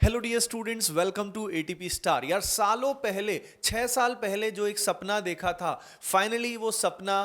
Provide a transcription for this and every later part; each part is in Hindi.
Hello dear students, welcome to ATP star. यार सालों पहले 6 साल पहले जो एक सपना देखा था, फाइनली वो सपना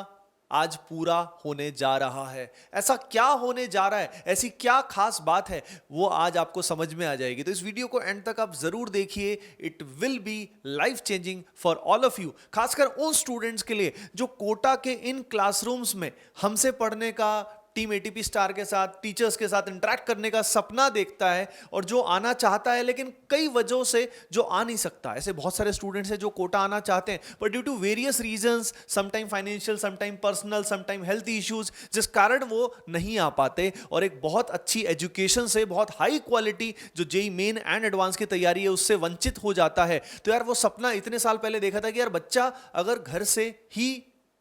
आज पूरा होने जा रहा है। ऐसा क्या होने जा रहा है, ऐसी क्या खास बात है, वो आज आपको समझ में आ जाएगी। तो इस वीडियो को एंड तक आप जरूर देखिए। It will B life changing for all of you, खासकर उन स्टूडेंट्स के लिए जो कोटा के इन क्लासरूम्स में हमसे पढ़ने का, टीम एटीपी स्टार के साथ, टीचर्स के साथ इंटरेक्ट करने का सपना देखता है और जो आना चाहता है लेकिन कई वजहों से जो आ नहीं सकता। ऐसे बहुत सारे स्टूडेंट्स हैं जो कोटा आना चाहते हैं पर due to various reasons, sometime financial, sometime personal, sometime health issues, जिस कारण वो नहीं आ पाते और एक बहुत अच्छी एजुकेशन से, बहुत हाई क्वालिटी जो जेईई मेन एंड एडवांस की तैयारी है उससे वंचित हो जाता है। तो यार वो सपना इतने साल पहले देखा था कि यार बच्चा अगर घर से ही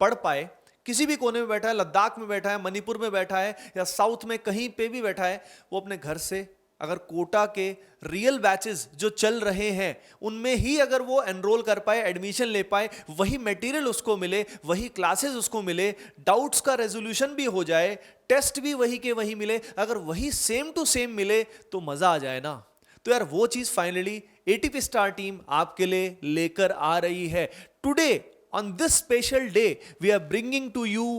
पढ़ पाए, किसी भी कोने में बैठा है, लद्दाख में बैठा है, मणिपुर में बैठा है या साउथ में कहीं पे भी बैठा है, वो अपने घर से अगर कोटा के रियल बैचेस जो चल रहे हैं उनमें ही अगर वो एनरोल कर पाए, एडमिशन ले पाए, वही मटेरियल उसको मिले, वही क्लासेस उसको मिले, डाउट्स का रेजोल्यूशन भी हो जाए, टेस्ट भी वही के वही मिले, अगर वही सेम टू सेम मिले तो मजा आ जाए ना। तो यार वो चीज फाइनली एटीपी स्टार टीम आपके लिए लेकर आ रही है। Today on this special day we are bringing to you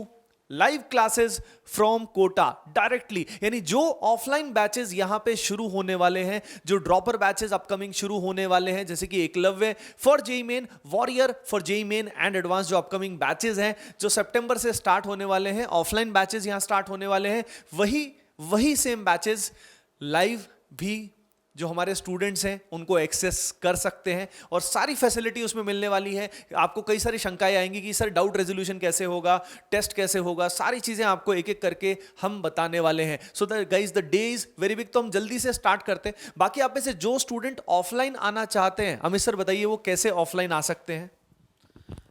live classes from Kota directly, यानी जो ऑफलाइन बैचेस यहां पे शुरू होने वाले हैं, जो ड्रॉपर बैचेस अपकमिंग शुरू होने वाले हैं, जैसे कि Eklavya for JEE main, warrior for JEE main and advance, जो अपकमिंग बैचेस हैं जो सितंबर से स्टार्ट होने वाले हैं, ऑफलाइन बैचेस यहां स्टार्ट होने वाले हैं, वही सेम बैचेस लाइव भी जो हमारे स्टूडेंट्स हैं उनको एक्सेस कर सकते हैं और सारी फैसिलिटी उसमें मिलने वाली है। आपको कई सारी शंकाएं आएंगी कि सर डाउट रेजोल्यूशन कैसे होगा, टेस्ट कैसे होगा, सारी चीजें आपको एक एक करके हम बताने वाले हैं। So the guys the day is very big. तो हम जल्दी से स्टार्ट करते हैं। बाकी आप में से जो स्टूडेंट ऑफलाइन आना चाहते हैं, अमित सर बताइए वो कैसे ऑफलाइन आ सकते हैं।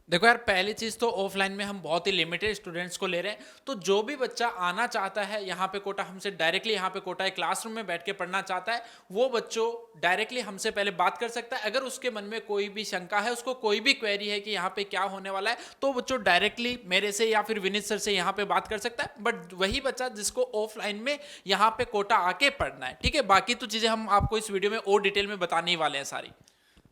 देखो यार, पहली चीज तो ऑफलाइन में हम बहुत ही लिमिटेड स्टूडेंट्स को ले रहे हैं। तो जो भी बच्चा आना चाहता है यहाँ पे कोटा, हमसे डायरेक्टली यहाँ पे कोटा एक क्लासरूम में बैठ के पढ़ना चाहता है, वो बच्चों डायरेक्टली हमसे पहले बात कर सकता है। अगर उसके मन में कोई भी शंका है, उसको कोई भी क्वेरी है कि यहाँ पे क्या होने वाला है, तो बच्चों डायरेक्टली मेरे से या फिर विनीत सर से यहाँ पे बात कर सकता है। बट वही बच्चा जिसको ऑफलाइन में यहाँ पे कोटा आके पढ़ना है, ठीक है, बाकी तो चीजें हम आपको इस वीडियो में और डिटेल में बताने ही वाले हैं सारी।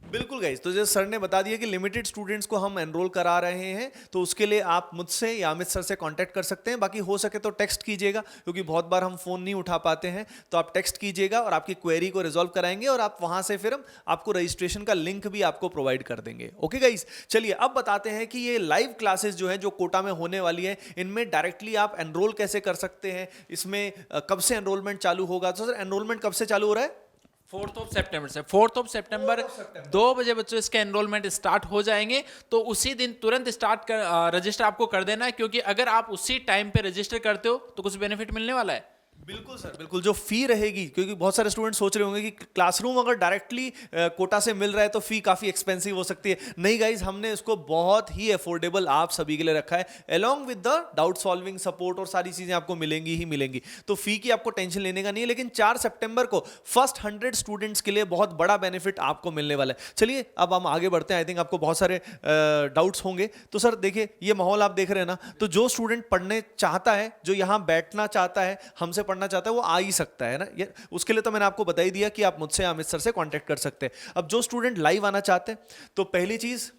बिल्कुल गाइस, तो जैसे सर ने बता दिया कि लिमिटेड स्टूडेंट्स को हम एनरोल करा रहे हैं, तो उसके लिए आप मुझसे या अमित सर से कांटेक्ट कर सकते हैं। बाकी हो सके तो टेक्स्ट कीजिएगा, क्योंकि बहुत बार हम फोन नहीं उठा पाते हैं, तो आप टेक्स्ट कीजिएगा और आपकी क्वेरी को रिजॉल्व कराएंगे और आप वहां से फिर हम आपको रजिस्ट्रेशन का लिंक भी आपको प्रोवाइड कर देंगे। ओके गाइस, चलिए अब बताते हैं कि ये लाइव क्लासेस जो है जो कोटा में होने वाली है, इनमें डायरेक्टली आप एनरोल कैसे कर सकते हैं, इसमें कब से एनरोलमेंट चालू होगा। तो सर एनरोलमेंट कब से चालू हो रहा है? 4 सितंबर से। 4 सितंबर 2 बजे बच्चों इसके एनरोलमेंट स्टार्ट हो जाएंगे। तो उसी दिन तुरंत स्टार्ट कर रजिस्टर आपको कर देना है, क्योंकि अगर आप उसी टाइम पे रजिस्टर करते हो तो कुछ बेनिफिट मिलने वाला है। बिल्कुल सर, बिल्कुल। जो फी रहेगी, क्योंकि बहुत सारे स्टूडेंट सोच रहे होंगे कि क्लासरूम अगर डायरेक्टली कोटा से मिल रहा है तो फी काफी एक्सपेंसिव हो सकती है। नहीं गाइज, हमने इसको बहुत ही अफोर्डेबल आप सभी के लिए रखा है, along with the doubt solving support और सारी चीजें आपको मिलेंगी ही मिलेंगी। तो फी की आपको टेंशन लेने का नहीं है, लेकिन 4 सितंबर को फर्स्ट 100 स्टूडेंट्स के लिए बहुत बड़ा बेनिफिट आपको मिलने वाला है। चलिए अब हम आगे बढ़ते हैं। आई थिंक आपको बहुत सारे डाउट्स होंगे। तो सर देखिए, ये माहौल आप देख रहे हैं ना, तो जो स्टूडेंट पढ़ने चाहता है, जो यहाँ बैठना चाहता है, हमसे पढ़ना चाहता है, वो आ ही सकता है ना। उसके लिए तो मैंने आपको बता ही दिया कि आप मुझसे अमित सर से कांटेक्ट कर सकते हैं। अब जो स्टूडेंट लाइव आना चाहते हैं, तो पहली चीज,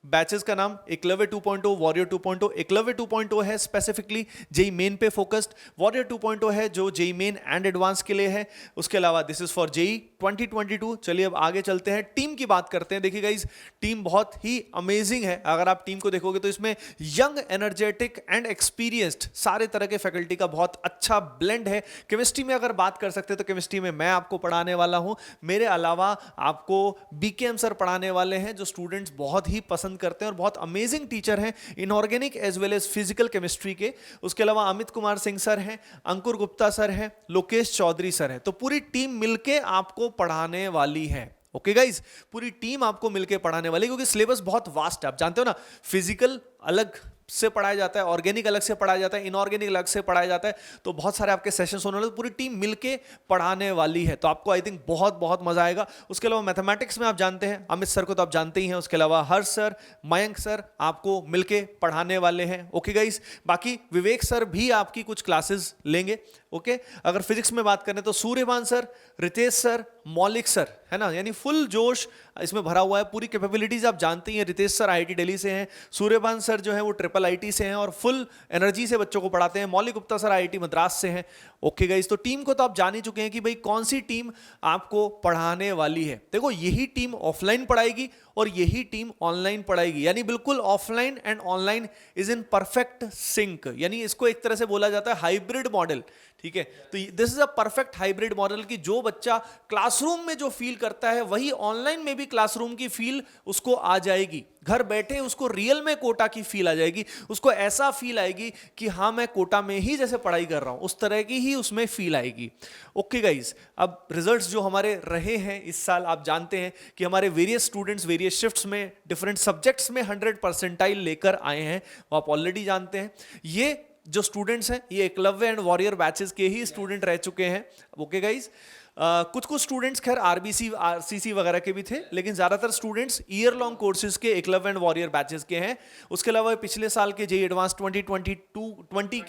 बैचेस का नाम एकलव्य 2.0, वॉरियर 2.0। एकलव्य 2.0 है स्पेसिफिकली जेईई मेन पे फोकस्ड, वॉरियर 2.0 है जो जेईई मेन एंड एडवांस के लिए है। उसके अलावा दिस इज फॉर जेईई 2022। चलिए अब आगे चलते हैं, टीम की बात करते हैं। देखिए गाइस, टीम बहुत ही अमेजिंग है। अगर आप टीम को देखोगे तो इसमें यंग, एनर्जेटिक एंड एक्सपीरियंस्ड सारे तरह के फैकल्टी का बहुत अच्छा ब्लेंड है। केमिस्ट्री में अगर बात कर सकते हैं तो केमिस्ट्री में मैं आपको पढ़ाने वाला हूं, मेरे अलावा आपको बीकेएम सर पढ़ाने वाले हैं, जो स्टूडेंट्स बहुत ही पसंद करते हैं और बहुत अमेजिंग टीचर हैं inorganic as well as physical chemistry के। उसके अलावा अमित कुमार सिंह सर हैं, अंकुर गुप्ता सर हैं, लोकेश चौधरी सर हैं। तो पूरी टीम मिलके आपको पढ़ाने वाली है। ओके गाइज, पूरी टीम आपको मिलके पढ़ाने वाली, क्योंकि सिलेबस बहुत वास्ट है। आप जानते हो ना, फिजिकल अलग से पढ़ाया जाता है, ऑर्गेनिक अलग से पढ़ाया जाता है, इनऑर्गेनिक अलग से पढ़ाया जाता है, तो बहुत सारे आपके सेशंस होने वाले। पूरी टीम मिलके पढ़ाने वाली है, तो आपको आई थिंक बहुत बहुत मजा आएगा। उसके अलावा मैथमेटिक्स में आप जानते हैं अमित सर को, तो आप जानते ही हैं। उसके अलावा हर्ष सर, मयंक सर आपको मिलके पढ़ाने वाले हैं। ओके गाइस, बाकी विवेक सर भी आपकी कुछ क्लासेस लेंगे। ओके, अगर फिजिक्स में बात करें तो सूर्यभान सर, रितेश सर, मौलिक सर, है ना, यानी फुल जोश इसमें भरा हुआ है, पूरी कैपेबिलिटीज आप जानते ही हैं। रितेश सर आईआईटी दिल्ली से हैं, सूर्यभान सर जो है वो ट्रिपल आईटी से हैं और फुल एनर्जी से बच्चों को पढ़ाते हैं। मौलिक गुप्ता सर आईआईटी मद्रास से हैं। ओके गाइस, तो टीम को तो आप जान ही चुके हैं कि भाई कौन सी टीम आपको पढ़ाने वाली है। देखो, यही टीम ऑफलाइन पढ़ाएगी और यही टीम ऑनलाइन पढ़ाएगी, यानी बिल्कुल offline and online is in perfect sync, यानी इसको एक तरह से बोला जाता है हाइब्रिड मॉडल। ठीक है, तो this is a perfect hybrid model कि जो बच्चा क्लासरूम में जो फील करता है वही ऑनलाइन में भी क्लासरूम की फील उसको आ जाएगी। घर बैठे उसको रियल में कोटा की फील आ जाएगी, उसको ऐसा फील आएगी कि हाँ मैं कोटा में ही जैसे पढ़ाई कर रहा हूं, उस तरह की ही उसमें फील आएगी। ओके गाइस, अब रिजल्ट्स जो हमारे रहे हैं इस साल, आप जानते हैं कि हमारे वेरियस स्टूडेंट्स वेरियस शिफ्ट्स में डिफरेंट सब्जेक्ट्स में 100% लेकर आए हैं, वो आप ऑलरेडी जानते हैं। ये जो स्टूडेंट्स हैं ये एकलव्य एंड वॉरियर बैचेस के ही स्टूडेंट रह चुके हैं। ओके गाइस, कुछ कुछ स्टूडेंट्स खैर आरबीसी आरसीसी वगैरह के भी थे, लेकिन ज्यादातर स्टूडेंट्स ईयर लॉन्ग कोर्सेज के एकलव्य एंड वॉरियर बैचेस के हैं। उसके अलावा पिछले साल के जेईई एडवांस 2020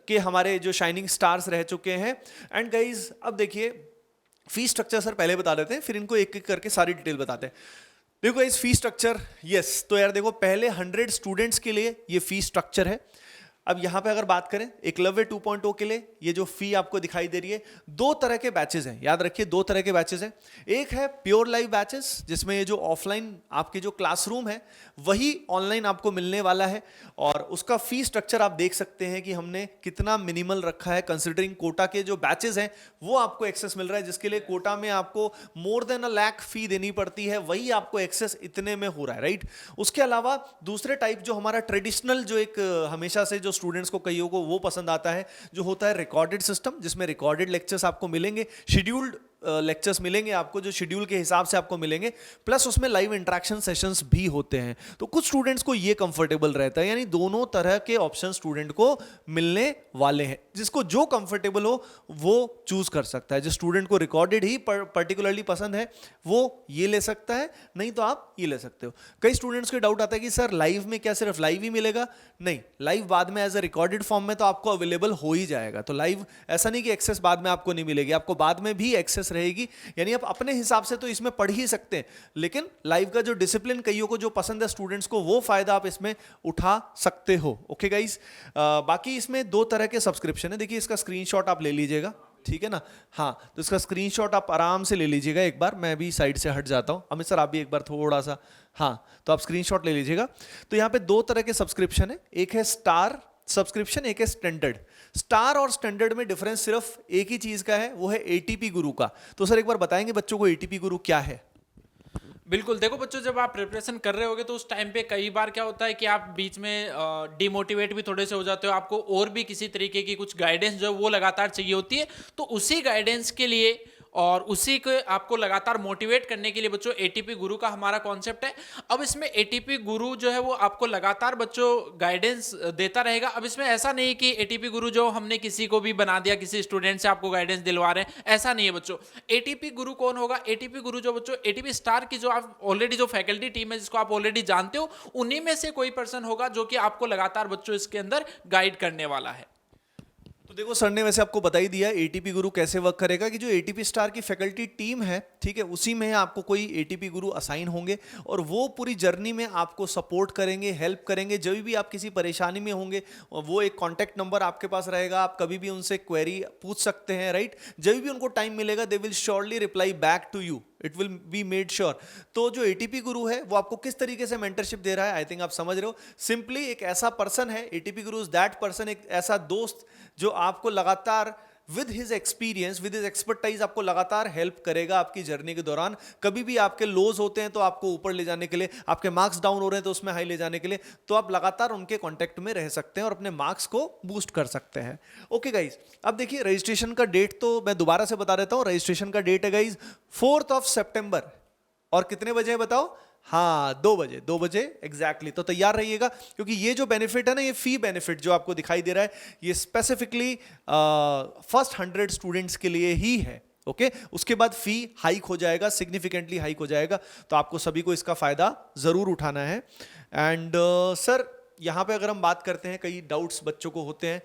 के हमारे जो शाइनिंग स्टार्स रह चुके हैं। एंड गाइस, अब देखिए फीस स्ट्रक्चर सर पहले बता देते हैं, फिर इनको एक एक करके सारी डिटेल बताते हैं। देखो इस फीस स्ट्रक्चर, यस, तो यार देखो पहले 100 स्टूडेंट्स के लिए ये फीस स्ट्रक्चर है। अब यहां पे अगर बात करें एकलव्य 2.0 के लिए, ये जो फी आपको दिखाई दे रही है, दो तरह के बैचेस हैं, याद रखिए दो तरह के बैचेस हैं। एक है प्योर लाइव बैचेस, जिसमें ये जो ऑफलाइन आपके जो क्लासरूम है वही ऑनलाइन आपको मिलने वाला है, और उसका फी स्ट्रक्चर आप देख सकते हैं कि हमने कितना मिनिमल रखा है कंसिडरिंग कोटा के जो बैचेस हैं वो आपको एक्सेस मिल रहा है, जिसके लिए कोटा में आपको मोर देन 1 लाख फी देनी पड़ती है, वही आपको एक्सेस इतने में हो रहा है, राइट। उसके अलावा दूसरे टाइप जो हमारा ट्रेडिशनल जो एक हमेशा से जो स्टूडेंट्स को कईयों को वो पसंद आता है, जो होता है रिकॉर्डेड सिस्टम, जिसमें रिकॉर्डेड लेक्चर्स आपको मिलेंगे, शेड्यूल्ड लेक्चर्स मिलेंगे आपको, जो शेड्यूल के हिसाब से आपको मिलेंगे, प्लस उसमें लाइव इंटरेक्शन सेशंस भी होते हैं। तो कुछ स्टूडेंट्स को ये कंफर्टेबल रहता है, यानी दोनों तरह के ऑप्शन स्टूडेंट को मिलने वाले हैं। जिसको जो कंफर्टेबल हो वो चूज कर सकता है। जिस स्टूडेंट को रिकॉर्डेड ही पर्टिकुलरली पसंद है वो ये ले सकता है, नहीं तो आप ये ले सकते हो। कई स्टूडेंट्स को डाउट आता है कि सर लाइव में क्या सिर्फ लाइव ही मिलेगा? नहीं, लाइव बाद में एज अ रिकॉर्डेड फॉर्म में तो आपको अवेलेबल हो ही जाएगा। तो लाइव ऐसा नहीं कि एक्सेस बाद में आपको नहीं मिलेगी, आपको बाद में भी एक्सेस रहेगी, यानी आप अपने हिसाब से तो इसमें पढ़ ही सकते हैं, लेकिन लाइव का जो डिसिप्लिन कईयों को जो पसंद है स्टूडेंट्स को, वो फायदा आप इसमें उठा सकते हो। ओके गाइस, बाकी इसमें दो तरह के सब्सक्रिप्शन है। देखिए इसका स्क्रीनशॉट आप ले लीजिएगा, ठीक है ना। हाँ, तो इसका स्क्रीनशॉट आप आराम से ले लीजिएगा। एक बार मैं भी साइड से हट जाता हूं, अमित सर आप भी एक बार थोड़ा सा, हाँ, तो आप स्क्रीनशॉट ले लीजिएगा। तो यहाँ पे दो तरह के सब्सक्रिप्शन है, एक है स्टार सब्सक्रिप्शन, एक है स्टैंडर्ड। स्टार और स्टैंडर्ड में डिफरेंस सिर्फ एक ही चीज का है, वो है एटीपी गुरु का। तो सर एक बार बताएंगे बच्चों को एटीपी गुरु क्या है? बिल्कुल, देखो बच्चों, जब आप प्रिपरेशन कर रहे होगे तो उस टाइम पे कई बार क्या होता है कि आप बीच में डिमोटिवेट भी थोड़े से हो जाते हो, आपको और भी किसी तरीके की कुछ गाइडेंस जो वो लगातार चाहिए होती है। तो उसी गाइडेंस के लिए और उसी को आपको लगातार मोटिवेट करने के लिए बच्चों एटीपी गुरु का हमारा कॉन्सेप्ट है। अब इसमें एटीपी गुरु जो है वो आपको लगातार बच्चों गाइडेंस देता रहेगा। अब इसमें ऐसा नहीं कि एटीपी गुरु जो हमने किसी को भी बना दिया, किसी स्टूडेंट से आपको गाइडेंस दिलवा रहे हैं, ऐसा नहीं है बच्चों। एटीपी गुरु कौन होगा? एटीपी गुरु जो बच्चों एटीपी स्टार की जो आप ऑलरेडी जो फैकल्टी टीम है जिसको आप ऑलरेडी जानते हो, उन्हीं में से कोई पर्सन होगा जो कि आपको लगातार बच्चों इसके अंदर गाइड करने वाला है। तो देखो सर ने वैसे आपको बता ही दिया एटीपी गुरु कैसे वर्क करेगा, कि जो एटीपी स्टार की फैकल्टी टीम है, ठीक है, उसी में आपको कोई एटीपी गुरु असाइन होंगे और वो पूरी जर्नी में आपको सपोर्ट करेंगे, हेल्प करेंगे। जब भी आप किसी परेशानी में होंगे वो एक कॉन्टैक्ट नंबर आपके पास रहेगा, आप कभी भी उनसे क्वेरी पूछ सकते हैं, राइट। जब भी उनको टाइम मिलेगा they will surely reply back to you, it will be made sure. तो जो एटीपी गुरु है वो आपको किस तरीके से मेंटरशिप दे रहा है, आई थिंक आप समझ रहे हो। सिंपली एक ऐसा पर्सन है, ATP Guru is that person, एक ऐसा दोस्त जो आपको लगातार with his experience, with his expertise आपको लगातार हेल्प करेगा आपकी जर्नी के दौरान। कभी भी आपके लोज होते हैं तो आपको ऊपर ले जाने के लिए, आपके मार्क्स डाउन हो रहे हैं तो उसमें हाई ले जाने के लिए, तो आप लगातार उनके कांटेक्ट में रह सकते हैं और अपने मार्क्स को बूस्ट कर सकते हैं। ओके गाइज, अब देखिए रजिस्ट्रेशन का डेट तो मैं दोबारा से बता देता हूं। रजिस्ट्रेशन का डेट है गाइज 4 सितंबर, और कितने बजे है बताओ? हाँ, 2 बजे एग्जैक्टली। तो तैयार रहिएगा, क्योंकि ये जो बेनिफिट है ना, ये फी बेनिफिट जो आपको दिखाई दे रहा है, ये स्पेसिफिकली फर्स्ट 100 स्टूडेंट्स के लिए ही है। ओके, उसके बाद फी हाइक हो जाएगा, सिग्निफिकेंटली हाइक हो जाएगा, तो आपको सभी को इसका फायदा जरूर उठाना है। एंड सर यहाँ पे अगर हम बात करते हैं, कई डाउट्स बच्चों को होते हैं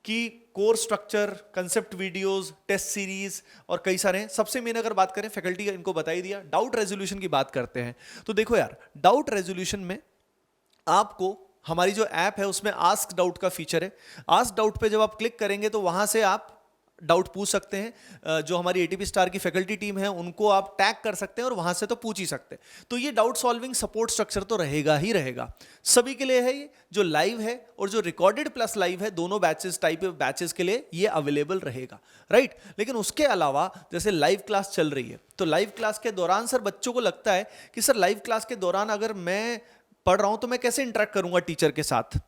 कि course structure, concept videos, test series और कई सारे हैं। सबसे मेन अगर बात करें, फैकल्टी इनको बता ही दिया। डाउट रेजोल्यूशन की बात करते हैं तो देखो यार, डाउट रेजोल्यूशन में आपको हमारी जो ऐप है उसमें आस्क डाउट का फीचर है। आस्क डाउट पे जब आप क्लिक करेंगे तो वहां से आप डाउट पूछ सकते हैं। जो हमारी एटीपी स्टार की फैकल्टी टीम है उनको आप टैग कर सकते हैं और वहां से तो पूछ ही सकते हैं। तो ये डाउट सॉल्विंग सपोर्ट स्ट्रक्चर तो रहेगा ही रहेगा, सभी के लिए है। ये जो लाइव है और जो रिकॉर्डेड प्लस लाइव है, दोनों बैचेस, टाइप ऑफ बैचेस के लिए ये अवेलेबल रहेगा, राइट। लेकिन उसके अलावा जैसे लाइव क्लास चल रही है तो लाइव क्लास के दौरान सर बच्चों को लगता है कि सर लाइव क्लास के दौरान अगर मैं पढ़ रहा हूं तो मैं कैसे इंटरेक्ट करूंगा टीचर के साथ।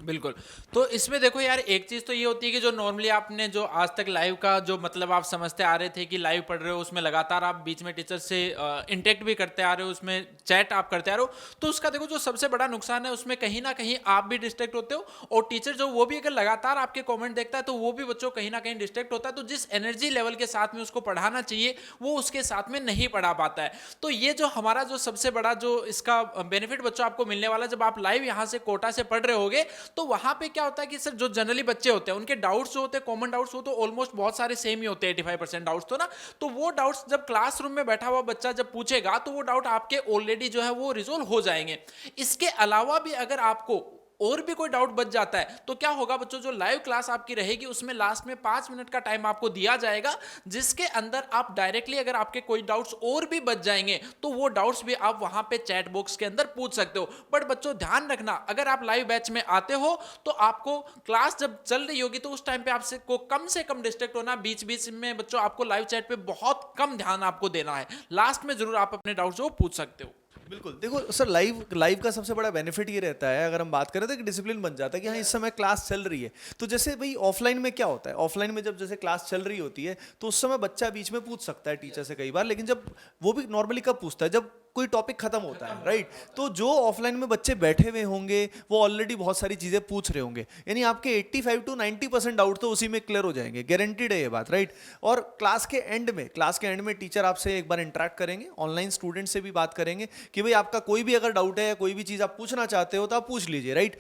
बिल्कुल। तो इसमें देखो यार, एक चीज तो ये होती है कि जो नॉर्मली आपने जो आज तक लाइव का जो मतलब आप समझते आ रहे थे कि लाइव पढ़ रहे हो, उसमें लगातार आप बीच में टीचर से इंटरेक्ट भी करते आ रहे हो, उसमें चैट आप करते आ रहे हो, तो उसका देखो जो सबसे बड़ा नुकसान है उसमें कहीं ना कहीं आप भी डिस्ट्रैक्ट होते हो और टीचर जो वो भी अगर लगातार आपके कॉमेंट देखता है तो वो भी बच्चों कहीं ना कहीं डिस्ट्रैक्ट होता है। तो जिस एनर्जी लेवल के साथ में उसको पढ़ाना चाहिए वो उसके साथ में नहीं पढ़ा पाता है। तो ये जो हमारा जो सबसे बड़ा जो इसका बेनिफिट बच्चों आपको मिलने वाला, जब आप लाइव यहाँ से कोटा से पढ़ रहे होगे तो वहां पे क्या होता है कि सर जो जनरली बच्चे होते हैं उनके डाउट्स जो होते हैं, कॉमन डाउट्स, वो तो ऑलमोस्ट बहुत सारे सेम ही होते हैं, 85% डाउट्स तो ना। तो वो डाउट्स जब क्लासरूम में बैठा हुआ बच्चा जब पूछेगा तो वो डाउट आपके ऑलरेडी जो है वो रिजोल्व हो जाएंगे। इसके अलावा भी अगर आपको और भी कोई डाउट बच जाता है तो क्या होगा बच्चों, जो लाइव क्लास आपकी रहेगी उसमें लास्ट में 5 मिनट का टाइम आपको दिया जाएगा, जिसके अंदर आप डायरेक्टली अगर आपके कोई डाउट्स और भी बच जाएंगे तो वो डाउट्स भी आप वहां पे चैट बॉक्स के अंदर पूछ सकते हो। बट बच्चों ध्यान रखना, अगर आप लाइव बैच में आते हो तो आपको क्लास जब चल रही होगी तो उस टाइम पे आपसे को कम से कम डिस्ट्रैक्ट होना। बीच बीच में बच्चों आपको लाइव चैट पे बहुत कम ध्यान आपको देना है, लास्ट में जरूर आप अपने डाउट्स जो पूछ सकते हो। बिल्कुल। देखो सर, लाइव का सबसे बड़ा बेनिफिट ये रहता है, अगर हम बात करें तो कि डिसिप्लिन बन जाता है कि हाँ इस समय क्लास चल रही है। तो जैसे भाई ऑफलाइन में क्या होता है, ऑफलाइन में जब जैसे क्लास चल रही होती है तो उस समय बच्चा बीच में पूछ सकता है टीचर से कई बार, लेकिन जब वो भी नॉर्मली कब पूछता है, जब कोई टॉपिक खत्म होता है, राइट। तो जो ऑफलाइन में बच्चे बैठे हुए होंगे वो ऑलरेडी बहुत सारी चीजें पूछ रहे होंगे, यानी आपके 85 to 90% डाउट तो उसी में क्लियर हो जाएंगे, गारंटीड है ये बात, राइट। और क्लास के एंड में टीचर आपसे एक बार इंटरेक्ट करेंगे, ऑनलाइन स्टूडेंट से भी बात करेंगे कि भाई आपका कोई भी अगर डाउट है या कोई भी चीज आप पूछना चाहते हो तो आप पूछ लीजिए, राइट।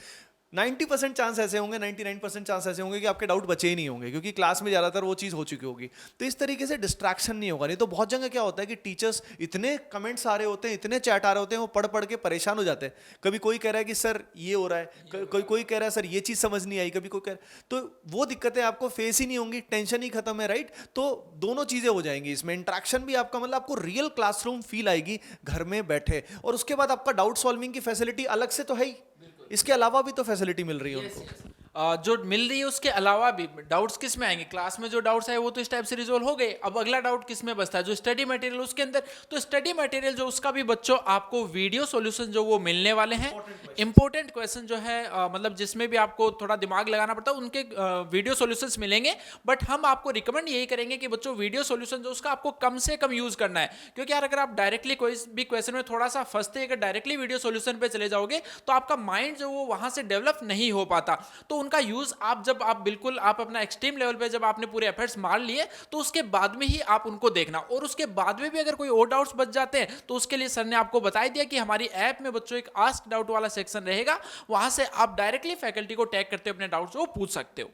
90% चांस ऐसे होंगे, 99% चांस ऐसे होंगे कि आपके डाउट बचे ही नहीं होंगे, क्योंकि क्लास में ज़्यादातर वो चीज़ हो चुकी होगी। तो इस तरीके से डिस्ट्रैक्शन नहीं होगा। नहीं तो बहुत जगह क्या होता है कि टीचर्स इतने कमेंट्स आ रहे होते हैं, इतने चैट आ रहे होते हैं, वो पढ़ पढ़ के परेशान हो जाते हैं। कभी कोई कह रहा है कि सर ये हो रहा है, कोई कह रहा है सर ये चीज़ समझ नहीं आई, कभी कोई कह रहा है, तो वो दिक्कतें आपको फेस ही नहीं होंगी, टेंशन ही खत्म है, राइट। तो दोनों चीज़ें हो जाएंगी इसमें, इंट्रैक्शन भी आपका, मतलब आपको रियल क्लासरूम फील आएगी घर में बैठे, और उसके बाद आपका डाउट सॉल्विंग की फैसिलिटी अलग से तो है ही, इसके अलावा भी तो फैसिलिटी मिल रही है उनको। जो मिल रही है उसके अलावा भी डाउट्स किस में आएंगे, क्लास में जो डाउट्स है वो तो इस टाइप से रिजोल्व हो गए। अब अगला डाउट किस में बचता है, जो स्टडी मटेरियल उसके अंदर, तो स्टडी मटेरियल जो उसका भी बच्चों आपको वीडियो सॉल्यूशन जो वो मिलने वाले हैं। इंपॉर्टेंट क्वेश्चन जो है मतलब जिसमें भी आपको थोड़ा दिमाग लगाना पड़ता है, उनके वीडियो सॉल्यूशंस मिलेंगे। बट हम आपको रिकमेंड यही करेंगे कि बच्चों वीडियो सॉल्यूशन जो उसका आपको कम से कम यूज करना है, क्योंकि यार अगर आप डायरेक्टली कोई भी क्वेश्चन में थोड़ा सा फंसते, अगर डायरेक्टली वीडियो सॉल्यूशन पे चले जाओगे तो आपका माइंड जो वो वहां से डेवलप नहीं हो पाता। तो उनका यूज जब आप बिल्कुल आप अपना एक्सट्रीम लेवल पे जब आपने पूरे एफर्ट्स मार लिए तो उसके बाद में ही आप उनको देखना। और उसके बाद में भी अगर कोई और डाउट्स बच जाते हैं तो उसके लिए सर ने आपको बता दिया कि हमारी ऐप में बच्चों एक आस्क डाउट वाला सेक्शन रहेगा, वहां से आप डायरेक्टली फैकल्टी को टैग करते अपने डाउट्स को पूछ सकते हो।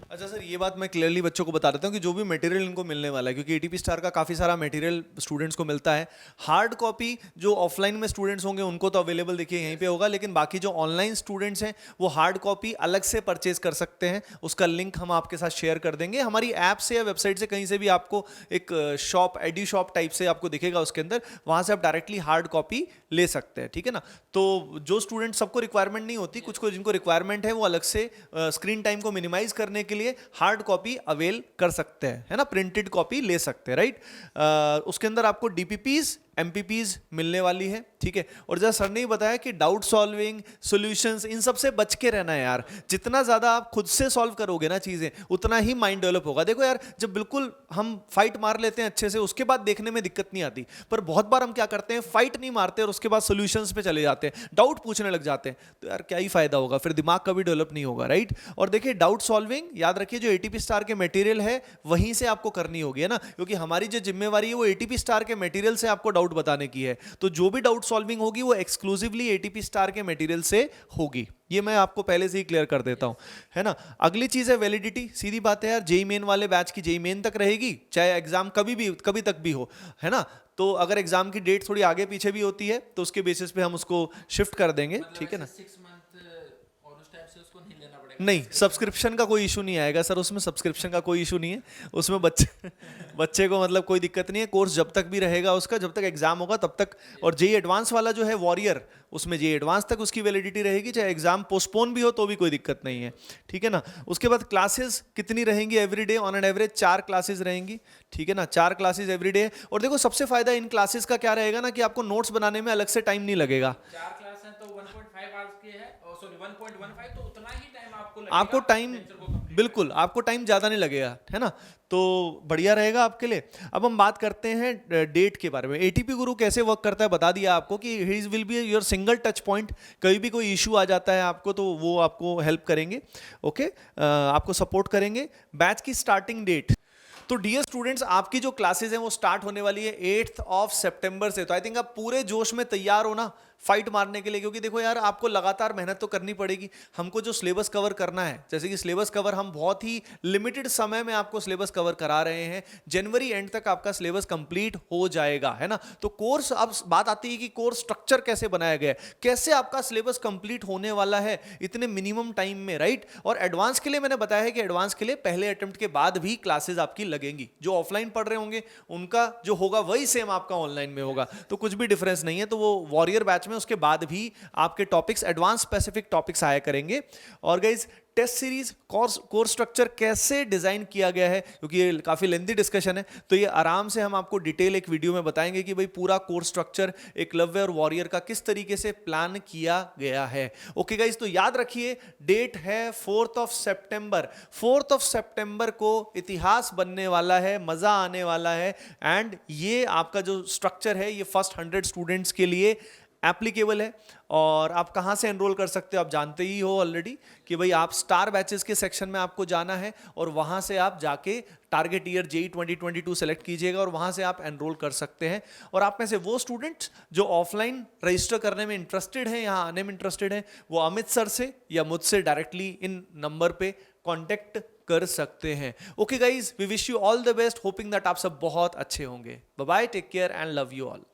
अच्छा सर, ये बात मैं क्लियरली बच्चों को बता देता हूँ कि जो भी मटेरियल इनको मिलने वाला है, क्योंकि एटीपी स्टार का काफ़ी सारा मटेरियल स्टूडेंट्स को मिलता है। हार्ड कॉपी जो ऑफलाइन में स्टूडेंट्स होंगे उनको तो अवेलेबल देखिए यहीं पे होगा, लेकिन बाकी जो ऑनलाइन स्टूडेंट्स हैं वो हार्ड कॉपी अलग से परचेज कर सकते हैं। उसका लिंक हम आपके साथ शेयर कर देंगे, हमारी ऐप से या वेबसाइट से कहीं से भी आपको एक शॉप, एडी शॉप टाइप से आपको दिखेगा उसके अंदर, वहाँ से आप डायरेक्टली हार्ड कॉपी ले सकते हैं, ठीक है ना। तो जो स्टूडेंट, सबको रिक्वायरमेंट नहीं होती, कुछ को जिनको रिक्वायरमेंट है वो अलग से स्क्रीन टाइम को मिनिमाइज करने के लिए हार्ड कॉपी अवेल कर सकते हैं, है ना, प्रिंटेड कॉपी ले सकते हैं, राइट। उसके अंदर आपको डीपीपीज, एमपीपीज मिलने वाली है, ठीक है। और जैसा सर ने बताया कि डाउट सॉल्विंग, सॉल्यूशंस, इन सब से बच के रहना है यार। जितना ज़्यादा आप खुद से सॉल्व करोगे ना चीज़ें, उतना ही माइंड डेवलप होगा। देखो यार, जब बिल्कुल हम फाइट मार लेते हैं अच्छे से, उसके बाद देखने में दिक्कत नहीं आती, पर बहुत बार हम क्या करते हैं, फाइट नहीं मारते और उसके बाद सॉल्यूशंस पे चले जाते हैं, डाउट पूछने लग जाते हैं, तो यार क्या ही फायदा होगा, फिर दिमाग कभी डेवलप नहीं होगा, राइट। और देखिए डाउट सॉल्विंग याद रखिए, जो एटीपी स्टार के मटेरियल है वहीं से आपको करनी होगी, है ना, क्योंकि हमारी जो जिम्मेवारी है वो एटीपी स्टार के मटेरियल से आपको डाउट डाउट बताने की है, तो जो भी डाउट सॉल्विंग होगी वो एक्सक्लूसिवली एटीपी स्टार के मटेरियल से होगी। ये मैं आपको पहले से ही क्लियर कर देता हूं, है ना। अगली चीज है वैलिडिटी। सीधी बात है यार, जेई मेन वाले बैच की जेई मेन तक रहेगी, चाहे एग्जाम कभी तक भी हो, है ना। तो अगर एग्जाम की डेट थोड़ी आगे पीछे भी होती है तो उसके बेसिस पे हम उसको शिफ्ट कर देंगे, ठीक है ना। 6 मंथ और उस टाइप से उसको नहीं लेना पड़ेगा। नहीं, सब्सक्रिप्शन का कोई इशू नहीं आएगा सर, उसमें सब्सक्रिप्शन का कोई इशू नहीं है, उसमें बच्चे को मतलब कोई दिक्कत नहीं है। कोर्स जब तक भी रहेगा उसका, जब तक एग्जाम होगा तब तक। और जेई एडवांस वाला जो है वॉरियर, उसमें जेई एडवांस तक उसकी वैलिडिटी रहेगी, चाहे एग्जाम पोस्टपोन भी हो तो भी कोई दिक्कत नहीं है, ठीक है ना। उसके बाद क्लासेस कितनी रहेंगी everyday, on an average 4 classes रहेंगी, ठीक है ना। 4 क्लासेस एवरीडे। और देखो सबसे फायदा इन क्लासेस का क्या रहेगा ना, कि आपको नोट्स बनाने में अलग से टाइम नहीं लगेगा। 4 क्लास है तो 1.5 आवर्स की है, सॉरी 1.15, तो उतना ही टाइम आपको लगेगा आपको टाइम, लेक्चर को complete बिल्कुल आपको टाइम ज़्यादा नहीं लगेगा, है ना। तो बढ़िया रहेगा आपके लिए। अब हम बात करते हैं डेट के बारे में। एटीपी गुरु कैसे वर्क करता है बता दिया आपको, कि he will be your single touch point. कभी भी कोई इशू आ जाता है आपको तो वो आपको हेल्प करेंगे, ओके, आपको सपोर्ट करेंगे। बैच की स्टार्टिंग डेट, तो डियर स्टूडेंट्स आपकी जो क्लासेस हैं वो स्टार्ट होने वाली है 8 सितंबर से। तो आई थिंक आप पूरे जोश में तैयार हो ना फाइट मारने के लिए, क्योंकि देखो यार आपको लगातार मेहनत तो करनी पड़ेगी। हमको जो सिलेबस कवर करना है, जैसे कि सिलेबस कवर हम बहुत ही लिमिटेड समय में आपको सिलेबस कवर करा रहे हैं। जनवरी एंड तक आपका सिलेबस कंप्लीट हो जाएगा, है ना। तो कोर्स, अब बात आती है कि कोर्स स्ट्रक्चर कैसे बनाया गया है, कैसे आपका सिलेबस कंप्लीट होने वाला है इतने मिनिमम टाइम में, राइट। और एडवांस के लिए मैंने बताया है कि एडवांस के लिए पहले अटेम्प्ट के बाद भी क्लासेस आपकी लगेंगी। जो ऑफलाइन पढ़ रहे होंगे उनका जो होगा वही सेम आपका ऑनलाइन में होगा, तो कुछ भी डिफरेंस नहीं है। तो वो वॉरियर बैच में उसके बाद भी आपके टॉपिक्स, एडवांस स्पेसिफिक टॉपिक्स आया करेंगे। और guys test series course structure कैसे डिजाइन किया गया है, क्योंकि ये काफी लेंथी डिस्कशन है, तो ये आराम से हम आपको डिटेल एक वीडियो में बताएंगे कि भाई पूरा कोर्स स्ट्रक्चर एकलव्य और वॉरियर का किस तरीके से प्लान किया गया है। ओके गाइज, तो याद रखिए डेट है 4 सितंबर। 4 सितंबर को इतिहास बनने वाला है, मजा आने वाला है। एंड ये आपका जो स्ट्रक्चर है ये फर्स्ट 100 स्टूडेंट्स के लिए एप्लीकेबल है। और आप कहाँ से एनरोल कर सकते हो, आप जानते ही हो ऑलरेडी कि भाई आप स्टार बैचेस के सेक्शन में आपको जाना है और वहाँ से आप जाके टारगेट ईयर जेई 2022 सेलेक्ट कीजिएगा और वहाँ से आप एनरोल कर सकते हैं। और आप में से वो स्टूडेंट्स जो ऑफलाइन रजिस्टर करने में इंटरेस्टेड हैं, यहाँ आने में इंटरेस्टेड हैं, वो अमित सर से या मुझसे डायरेक्टली इन नंबर पे कॉन्टेक्ट कर सकते हैं। Okay guys, we wish you all the best, hoping that आप सब बहुत अच्छे होंगे। Bye bye, take care and love you all.